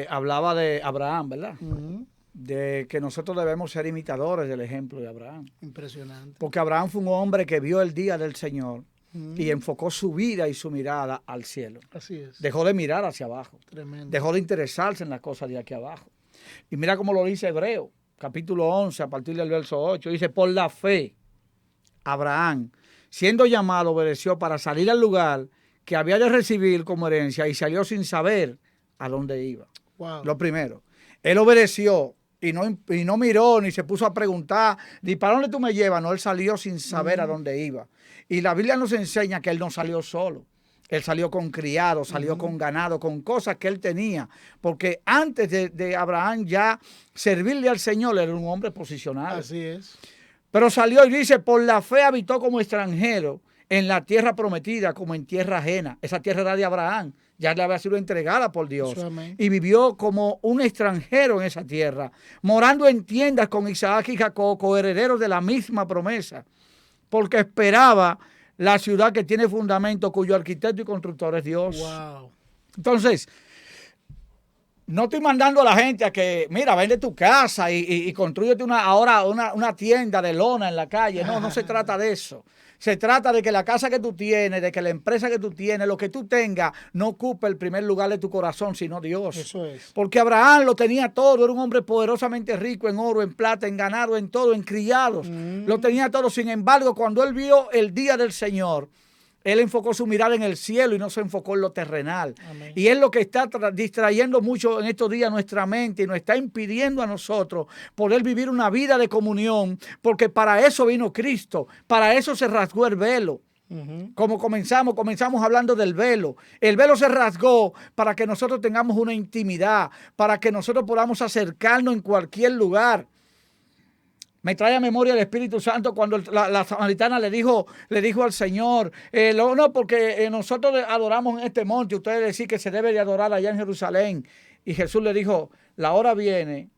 hablaba de Abraham, ¿verdad? Uh-huh. De que nosotros debemos ser imitadores del ejemplo de Abraham. Impresionante. Porque Abraham fue un hombre que vio el día del Señor y enfocó su vida y su mirada al cielo. Así es. Dejó de mirar hacia abajo. Tremendo. Dejó de interesarse en las cosas de aquí abajo. Y mira cómo lo dice Hebreo, capítulo 11, a partir del verso 8. Dice, por la fe, Abraham, siendo llamado, obedeció para salir al lugar que había de recibir como herencia y salió sin saber a dónde iba. Wow. Lo primero, él obedeció. Y no miró, ni se puso a preguntar, ni para dónde tú me llevas. No, él salió sin saber a dónde iba. Y la Biblia nos enseña que él no salió solo. Él salió con criados, salió con ganado, con cosas que él tenía. Porque antes de Abraham ya servirle al Señor, era un hombre posicionado. Así es. Pero salió y dice, por la fe habitó como extranjero en la tierra prometida, como en tierra ajena. Esa tierra era de Abraham. Ya le había sido entregada por Dios. Y vivió como un extranjero en esa tierra, morando en tiendas con Isaac y Jacob, coherederos de la misma promesa, porque esperaba la ciudad que tiene fundamento, cuyo arquitecto y constructor es Dios. Wow. Entonces, no estoy mandando a la gente a que, mira, vende tu casa y construyete una tienda de lona en la calle. No se trata de eso. Se trata de que la casa que tú tienes, de que la empresa que tú tienes, lo que tú tengas, no ocupe el primer lugar de tu corazón, sino Dios. Eso es. Porque Abraham lo tenía todo, era un hombre poderosamente rico en oro, en plata, en ganado, en todo, en criados. Lo tenía todo. Sin embargo, cuando él vio el día del Señor, él enfocó su mirada en el cielo y no se enfocó en lo terrenal. Amén. Y es lo que está distrayendo mucho en estos días nuestra mente y nos está impidiendo a nosotros poder vivir una vida de comunión, porque para eso vino Cristo, para eso se rasgó el velo. Como comenzamos hablando del velo. El velo se rasgó para que nosotros tengamos una intimidad, para que nosotros podamos acercarnos en cualquier lugar. Me trae a memoria el Espíritu Santo cuando la samaritana le dijo al Señor, no, porque nosotros adoramos en este monte, ustedes decían que se debe de adorar allá en Jerusalén. Y Jesús le dijo, la hora viene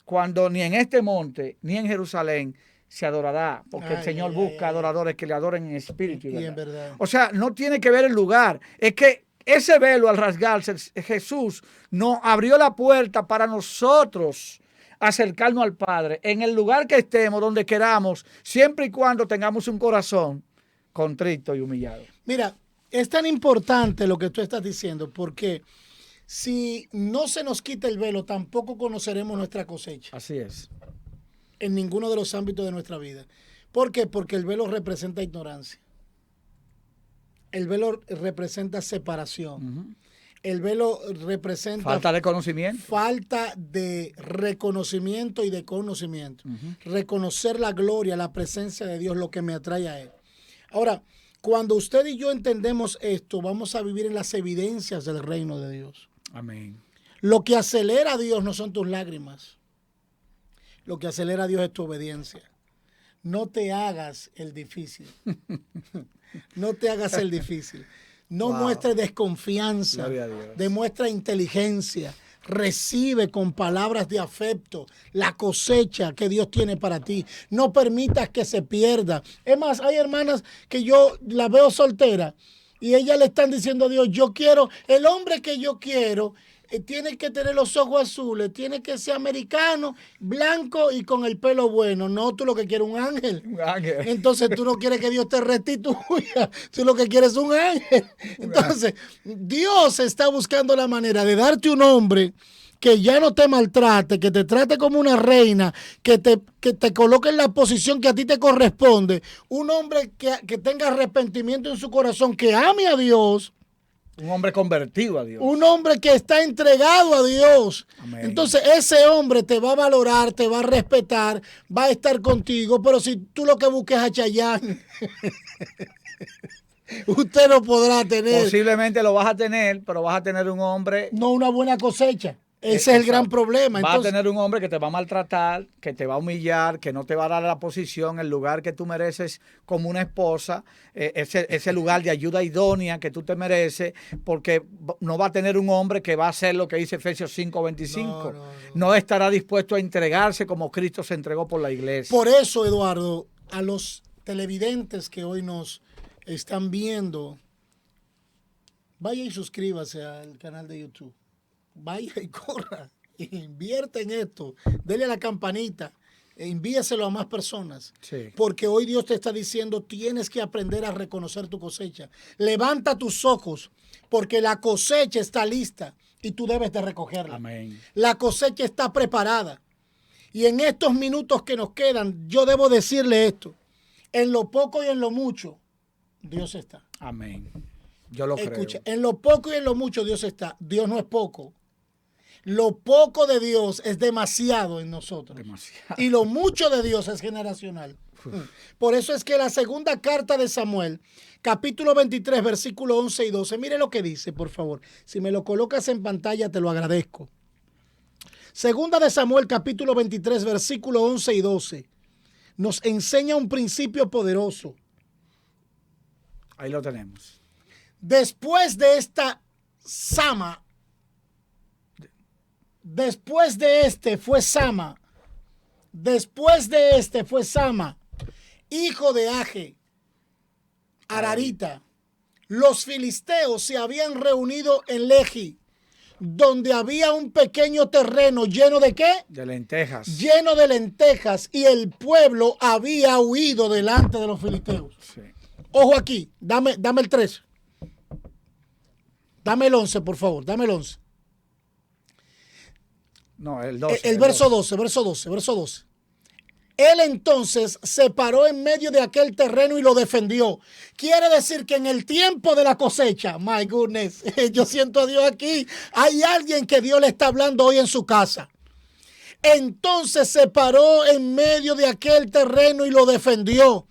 cuando ni en este monte ni en Jerusalén se adorará, porque el Señor busca adoradores que le adoren en espíritu y en verdad. O sea, no tiene que ver el lugar, es que ese velo al rasgarse, Jesús nos abrió la puerta para nosotros acercarnos al Padre en el lugar que estemos, donde queramos, siempre y cuando tengamos un corazón contrito y humillado. Mira, es tan importante lo que tú estás diciendo, porque Si no se nos quita el velo, tampoco conoceremos nuestra cosecha. Así es. En ninguno de los ámbitos de nuestra vida. ¿Por qué? Porque el velo representa ignorancia. El velo representa separación. El velo representa falta de conocimiento. Falta de reconocimiento y de conocimiento. Reconocer la gloria, la presencia de Dios, lo que me atrae a Él. Ahora, cuando usted y yo entendemos esto, vamos a vivir en las evidencias del reino de Dios. Amén. Lo que acelera a Dios no son tus lágrimas. Lo que acelera a Dios es tu obediencia. No te hagas el difícil. No te hagas el difícil. No muestres desconfianza. Demuestra inteligencia. Recibe con palabras de afecto la cosecha que Dios tiene para ti. No permitas que se pierda. Es más, hay hermanas que yo las veo solteras y ellas le están diciendo a Dios, yo quiero, el hombre que yo quiero tiene que tener los ojos azules, tiene que ser americano, blanco y con el pelo bueno. No, tú lo que quieres es un ángel. Un ángel. Entonces tú no quieres que Dios te restituya, tú lo que quieres es un ángel. Entonces Dios está buscando la manera de darte un hombre que ya no te maltrate, que te trate como una reina, que te coloque en la posición que a ti te corresponde. Un hombre que tenga arrepentimiento en su corazón, que ame a Dios. Un hombre convertido a Dios. Un hombre que está entregado a Dios. Amén. Entonces ese hombre te va a valorar, te va a respetar, va a estar contigo. Pero si tú lo que busques es a Chayanne, usted no podrá tener. Posiblemente lo vas a tener, pero vas a tener un hombre. No una buena cosecha. Ese es el gran problema. Vas a tener un hombre que te va a maltratar, que te va a humillar, que no te va a dar la posición, el lugar que tú mereces como una esposa, ese lugar de ayuda idónea que tú te mereces, porque no va a tener un hombre que va a hacer lo que dice Efesios 5:25. No estará dispuesto a entregarse como Cristo se entregó por la iglesia. Por eso, Eduardo, a los televidentes que hoy nos están viendo, vaya y suscríbase al canal de YouTube. Vaya y corra, invierte en esto, dele a la campanita, envíeselo a más personas. Sí. Porque hoy Dios te está diciendo, tienes que aprender a reconocer tu cosecha. Levanta tus ojos, porque la cosecha está lista y tú debes de recogerla. Amén. La cosecha está preparada. Y en estos minutos que nos quedan, yo debo decirle esto, en lo poco y en lo mucho, Dios está. Amén. Yo lo Escucha, creo. en lo poco y en lo mucho Dios está. Dios no es poco. Lo poco de Dios es demasiado en nosotros. Demasiado. Y lo mucho de Dios es generacional. Por eso es que la segunda carta de Samuel, capítulo 23, versículo 11 y 12, mire lo que dice, por favor. Si me lo colocas en pantalla, te lo agradezco. Segunda de Samuel, capítulo 23, versículo 11 y 12, nos enseña un principio poderoso. Ahí lo tenemos. Después de esta Sama, después de este fue Sama, hijo de Age, Ararita. Los filisteos se habían reunido en Lehi, donde había un pequeño terreno lleno de ¿qué? De lentejas. Lleno de lentejas, y el pueblo había huido delante de los filisteos. Sí. Ojo aquí, dame el 3. Dame el 11, por favor, dame el 11. No, el 12. El verso 12. Él entonces se paró en medio de aquel terreno y lo defendió. Quiere decir que en el tiempo de la cosecha, my goodness, yo siento a Dios aquí. Hay alguien que Dios le está hablando hoy en su casa. Entonces se paró en medio de aquel terreno y lo defendió.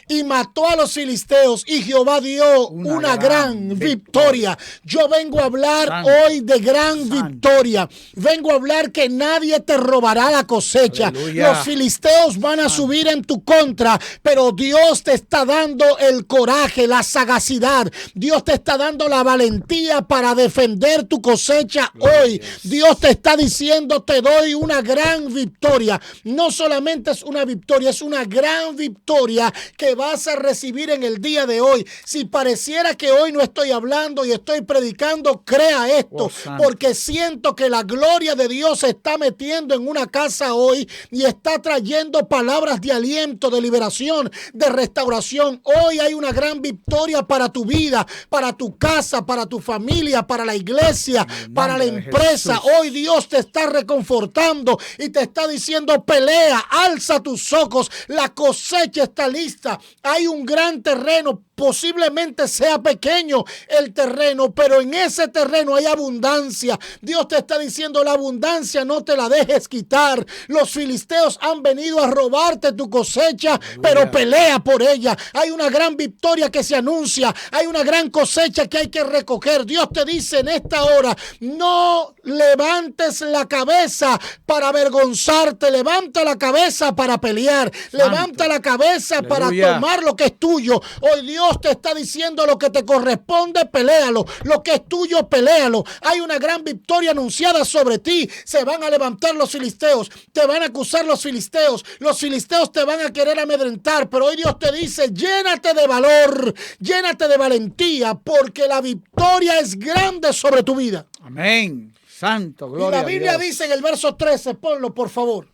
Y mató a los filisteos, y Jehová dio una gran victoria. Yo vengo a hablar hoy de gran victoria. Vengo a hablar que nadie te robará la cosecha. Aleluya. Los filisteos van a subir en tu contra, pero Dios te está dando el coraje, la sagacidad. Dios te está dando la valentía para defender tu cosecha hoy. Dios te está diciendo, te doy una gran victoria. No solamente es una victoria, es una gran victoria que va vas a recibir en el día de hoy. Si pareciera que hoy no estoy hablando y estoy predicando, crea esto, porque siento que la gloria de Dios se está metiendo en una casa hoy y está trayendo palabras de aliento, de liberación, de restauración. Hoy hay una gran victoria para tu vida, para tu casa, para tu familia, para la iglesia, para la empresa. Hoy Dios te está reconfortando y te está diciendo: pelea, alza tus ojos, la cosecha está lista. Hay un gran terreno. Posiblemente sea pequeño el terreno, pero en ese terreno hay abundancia. Dios te está diciendo: la abundancia no te la dejes quitar. Los filisteos han venido a robarte tu cosecha, pero pelea por ella. Hay una gran victoria que se anuncia. Hay una gran cosecha que hay que recoger. Dios te dice en esta hora: no levantes la cabeza para avergonzarte. Levanta la cabeza para pelear. Levanta la cabeza para tomar lo que es tuyo. Hoy Dios te está diciendo: lo que te corresponde, peléalo. Lo que es tuyo, peléalo. Hay una gran victoria anunciada sobre ti. Se van a levantar los filisteos. Te van a acusar los filisteos. Los filisteos te van a querer amedrentar. Pero hoy Dios te dice: llénate de valor. Llénate de valentía, porque la victoria es grande sobre tu vida. Amén. Santo, gloria a Dios. Y la Biblia dice en el verso 13, ponlo por favor.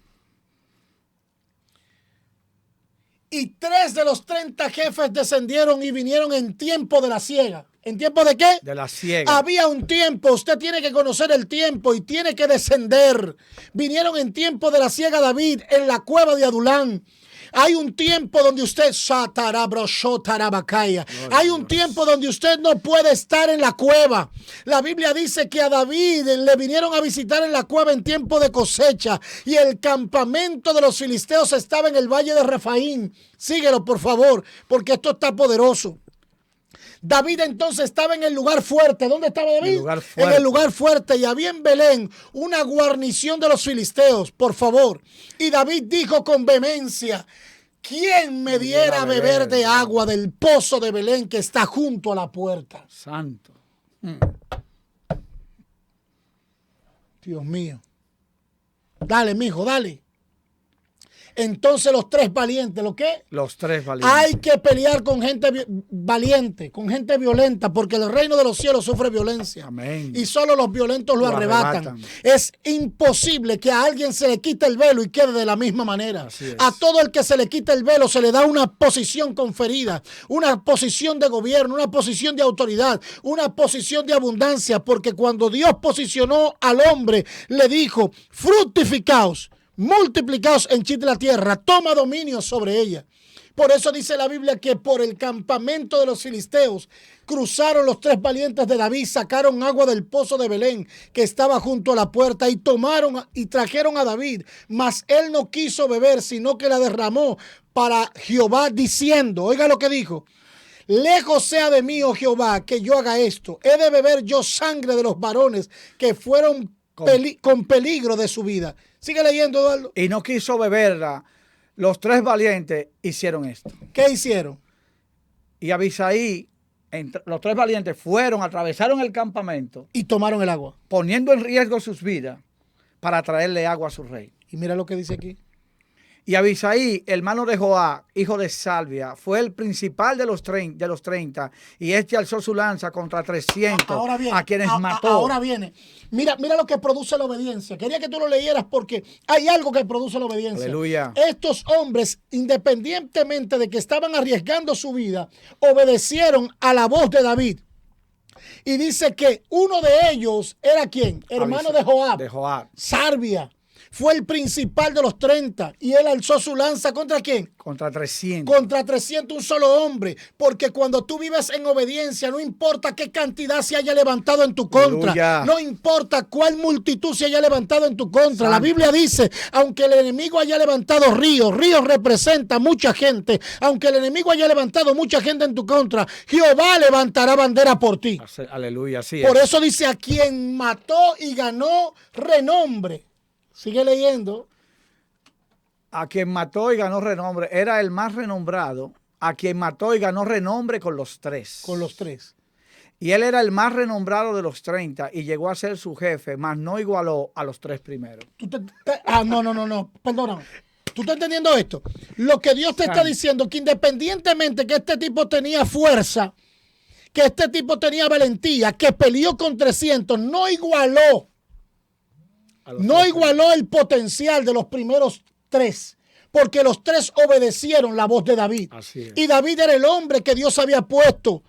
Y 3 de los 30 jefes descendieron y vinieron en tiempo de la siega. ¿En tiempo de qué? De la siega. Había un tiempo. Usted tiene que conocer el tiempo y tiene que descender. Vinieron en tiempo de la siega David en la cueva de Adulán. Hay un tiempo donde usted hay un tiempo donde usted no puede estar en la cueva. La Biblia dice que a David le vinieron a visitar en la cueva en tiempo de cosecha y el campamento de los filisteos estaba en el valle de Refaín. Síguelo, por favor, porque esto está poderoso. David entonces estaba en el lugar fuerte. ¿Dónde estaba David? En el lugar fuerte. Y había en Belén una guarnición de los filisteos, por favor. Y David dijo con vehemencia: ¿quién me diera a beber de agua del pozo de Belén que está junto a la puerta? Santo. Dios mío. Dale, mijo, dale. Entonces los 3 valientes, ¿lo qué? Los 3 valientes. Hay que pelear con gente valiente, con gente violenta, porque el reino de los cielos sufre violencia. Amén. Y solo los violentos lo arrebatan. Es imposible que a alguien se le quite el velo y quede de la misma manera. A todo el que se le quita el velo se le da una posición conferida, una posición de gobierno, una posición de autoridad, una posición de abundancia, porque cuando Dios posicionó al hombre, le dijo: fructificaos, multiplicaos, henchid la tierra, toma dominio sobre ella. Por eso dice la Biblia que por el campamento de los filisteos cruzaron los 3 valientes de David, sacaron agua del pozo de Belén que estaba junto a la puerta y tomaron y trajeron a David, mas él no quiso beber, sino que la derramó para Jehová, diciendo, oiga lo que dijo: lejos sea de mí, oh Jehová, que yo haga esto. He de beber yo sangre de los varones que fueron con peligro de su vida. Sigue leyendo, Eduardo. Y no quiso beberla. Los 3 valientes hicieron esto. ¿Qué hicieron? Y Abisaí, los 3 valientes fueron, atravesaron el campamento. Y tomaron el agua. Poniendo en riesgo sus vidas para traerle agua a su rey. Y mira lo que dice aquí. Y Abisaí, hermano de Joab, hijo de Salvia, fue el principal de los 30, y este alzó su lanza contra 300 a quienes mató. Ahora viene. Mira lo que produce la obediencia. Quería que tú lo leyeras porque hay algo que produce la obediencia. Aleluya. Estos hombres, independientemente de que estaban arriesgando su vida, obedecieron a la voz de David. Y dice que uno de ellos era ¿quién? Hermano de Joab. De Joab. Salvia. Fue el principal de los 30 y él alzó su lanza ¿contra quién? Contra 300. Contra 300, un solo hombre. Porque cuando tú vives en obediencia, no importa qué cantidad se haya levantado en tu contra. Aleluya. No importa cuál multitud se haya levantado en tu contra. Santo. La Biblia dice, aunque el enemigo haya levantado ríos representa mucha gente. Aunque el enemigo haya levantado mucha gente en tu contra, Jehová levantará bandera por ti. Aleluya, así Por es. eso dice, a quien mató y ganó renombre. Sigue leyendo. A quien mató y ganó renombre. Era el más renombrado. A quien mató y ganó renombre con los 3. Con los 3. Y él era el más renombrado de los 30 y llegó a ser su jefe, mas no igualó a los 3 primeros. No. Perdóname. ¿Tú estás entendiendo esto? Lo que Dios te está diciendo, que independientemente que este tipo tenía fuerza, que este tipo tenía valentía, que peleó con 300, no igualó el potencial de los primeros 3. Porque los 3 obedecieron la voz de David. Y David era el hombre que Dios había puesto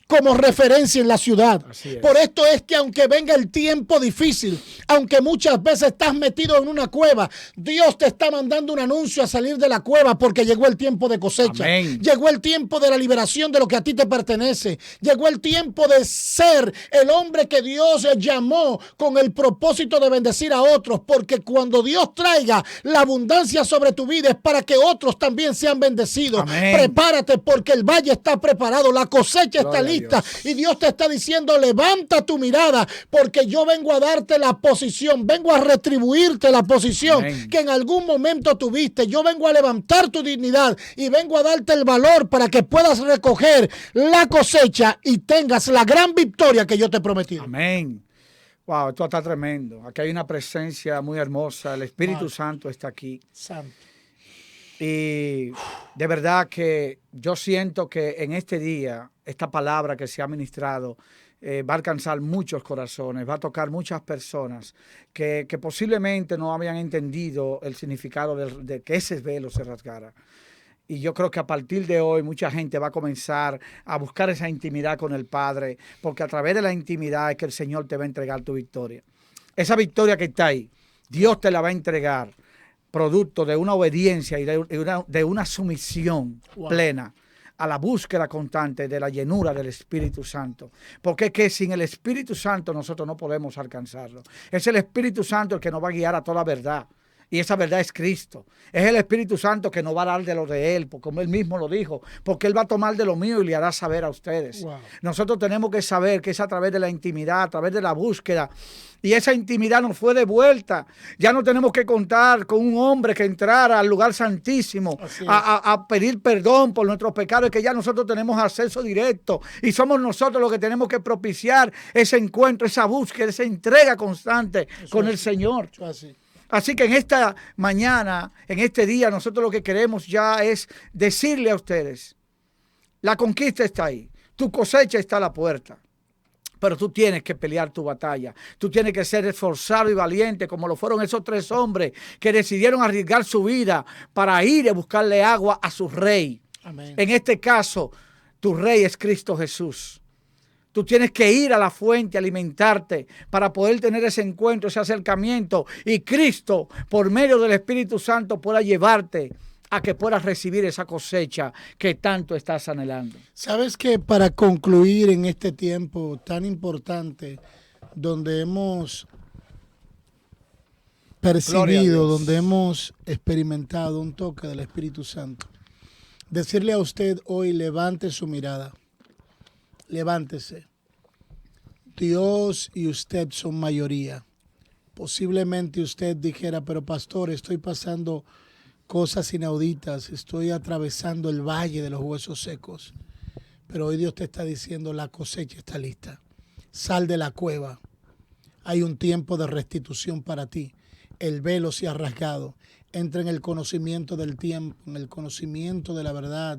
como referencia en la ciudad. Por esto es que aunque venga el tiempo difícil, aunque muchas veces estás metido en una cueva, Dios te está mandando un anuncio a salir de la cueva porque llegó el tiempo de cosecha. Amén. Llegó el tiempo de la liberación de lo que a ti te pertenece. Llegó el tiempo de ser el hombre que Dios llamó con el propósito de bendecir a otros, porque cuando Dios traiga la abundancia sobre tu vida es para que otros también sean bendecidos. Amén. Prepárate porque el valle está preparado, la cosecha está lista. Y Dios te está diciendo, levanta tu mirada porque yo vengo a darte la posición, vengo a retribuirte la posición que en algún momento tuviste. Yo vengo a levantar tu dignidad y vengo a darte el valor para que puedas recoger la cosecha y tengas la gran victoria que yo te he prometido. Amén. Wow, esto está tremendo. Aquí hay una presencia muy hermosa. El Espíritu Santo está aquí. Santo. Y de verdad que yo siento que en este día, esta palabra que se ha ministrado va a alcanzar muchos corazones, va a tocar muchas personas que posiblemente no habían entendido el significado de que ese velo se rasgara. Y yo creo que a partir de hoy mucha gente va a comenzar a buscar esa intimidad con el Padre, porque a través de la intimidad es que el Señor te va a entregar tu victoria. Esa victoria que está ahí, Dios te la va a entregar, producto de una obediencia y de una sumisión plena a la búsqueda constante de la llenura del Espíritu Santo. Porque es que sin el Espíritu Santo nosotros no podemos alcanzarlo. Es el Espíritu Santo el que nos va a guiar a toda verdad. Y esa verdad es Cristo. Es el Espíritu Santo que nos va a dar de lo de Él, como Él mismo lo dijo, porque Él va a tomar de lo mío y le hará saber a ustedes. Wow. Nosotros tenemos que saber que es a través de la intimidad, a través de la búsqueda, y esa intimidad nos fue devuelta. Ya no tenemos que contar con un hombre que entrara al lugar santísimo a pedir perdón por nuestros pecados, que ya nosotros tenemos acceso directo y somos nosotros los que tenemos que propiciar ese encuentro, esa búsqueda, esa entrega constante con el Señor. Así que en esta mañana, en este día, nosotros lo que queremos ya es decirle a ustedes, la conquista está ahí, tu cosecha está a la puerta, pero tú tienes que pelear tu batalla, tú tienes que ser esforzado y valiente como lo fueron esos 3 hombres que decidieron arriesgar su vida para ir a buscarle agua a su rey. Amén. En este caso, tu rey es Cristo Jesús. Tú tienes que ir a la fuente, alimentarte para poder tener ese encuentro, ese acercamiento. Y Cristo, por medio del Espíritu Santo, pueda llevarte a que puedas recibir esa cosecha que tanto estás anhelando. Sabes que para concluir en este tiempo tan importante, donde hemos percibido, donde hemos experimentado un toque del Espíritu Santo, decirle a usted hoy, levante su mirada. Levántese. Dios y usted son mayoría. Posiblemente usted dijera, pero pastor, estoy pasando cosas inauditas, estoy atravesando el valle de los huesos secos. Pero hoy Dios te está diciendo, la cosecha está lista. Sal de la cueva. Hay un tiempo de restitución para ti. El velo se ha rasgado. Entra en el conocimiento del tiempo, en el conocimiento de la verdad.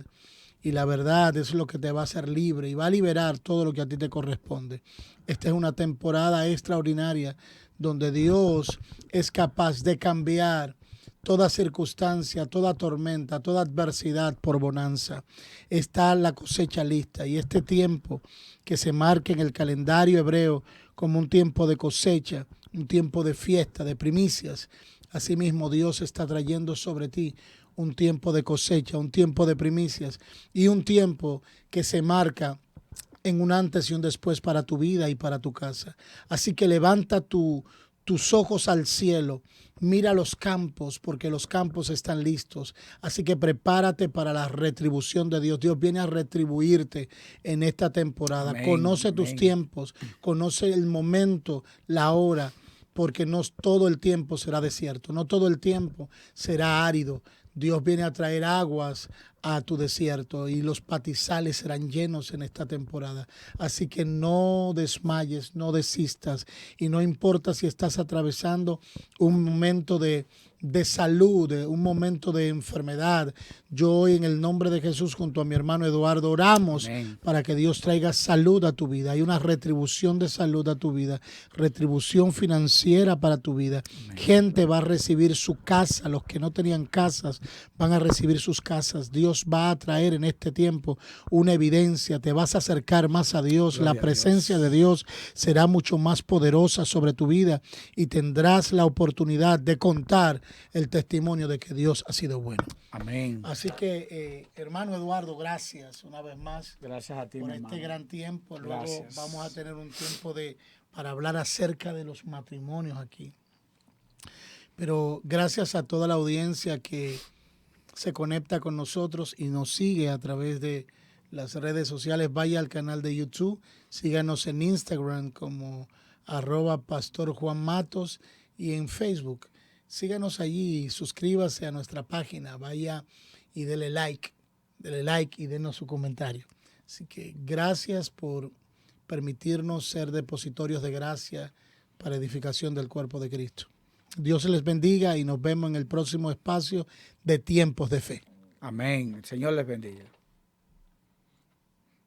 Y la verdad es lo que te va a hacer libre y va a liberar todo lo que a ti te corresponde. Esta es una temporada extraordinaria donde Dios es capaz de cambiar toda circunstancia, toda tormenta, toda adversidad por bonanza. Está la cosecha lista y este tiempo que se marca en el calendario hebreo como un tiempo de cosecha, un tiempo de fiesta, de primicias. Asimismo, Dios está trayendo sobre ti un tiempo de cosecha, un tiempo de primicias y un tiempo que se marca en un antes y un después para tu vida y para tu casa. Así que levanta tus ojos al cielo, mira los campos porque los campos están listos. Así que prepárate para la retribución de Dios. Dios viene a retribuirte en esta temporada. Amén, conoce tus tiempos, conoce el momento, la hora, porque no todo el tiempo será desierto, no todo el tiempo será árido. Dios viene a traer aguas a tu desierto y los patizales serán llenos en esta temporada. Así que no desmayes, no desistas y no importa si estás atravesando un momento de salud, un momento de enfermedad. Yo hoy en el nombre de Jesús junto a mi hermano Eduardo oramos Amén. para que Dios traiga salud a tu vida. Hay una retribución de salud a tu vida, retribución financiera para tu vida. Amén. Gente va a recibir su casa, los que no tenían casas van a recibir sus casas. Dios va a traer en este tiempo una evidencia, te vas a acercar más a Dios. Gloria la presencia de Dios será mucho más poderosa sobre tu vida y tendrás la oportunidad de contar el testimonio de que Dios ha sido bueno. Amén. Así que, hermano Eduardo, gracias una vez más. Gracias a ti, por mi este hermano. gran tiempo. Luego Gracias. vamos a tener un tiempo para hablar acerca de los matrimonios aquí. Pero gracias a toda la audiencia que se conecta con nosotros y nos sigue a través de las redes sociales. Vaya al canal de YouTube, síganos en Instagram como @Pastor Juan Matos y en Facebook. Síganos allí, suscríbase a nuestra página, vaya y dele like y denos su comentario. Así que gracias por permitirnos ser depositorios de gracia para edificación del cuerpo de Cristo. Dios les bendiga y nos vemos en el próximo espacio de Tiempos de Fe. Amén. El Señor les bendiga.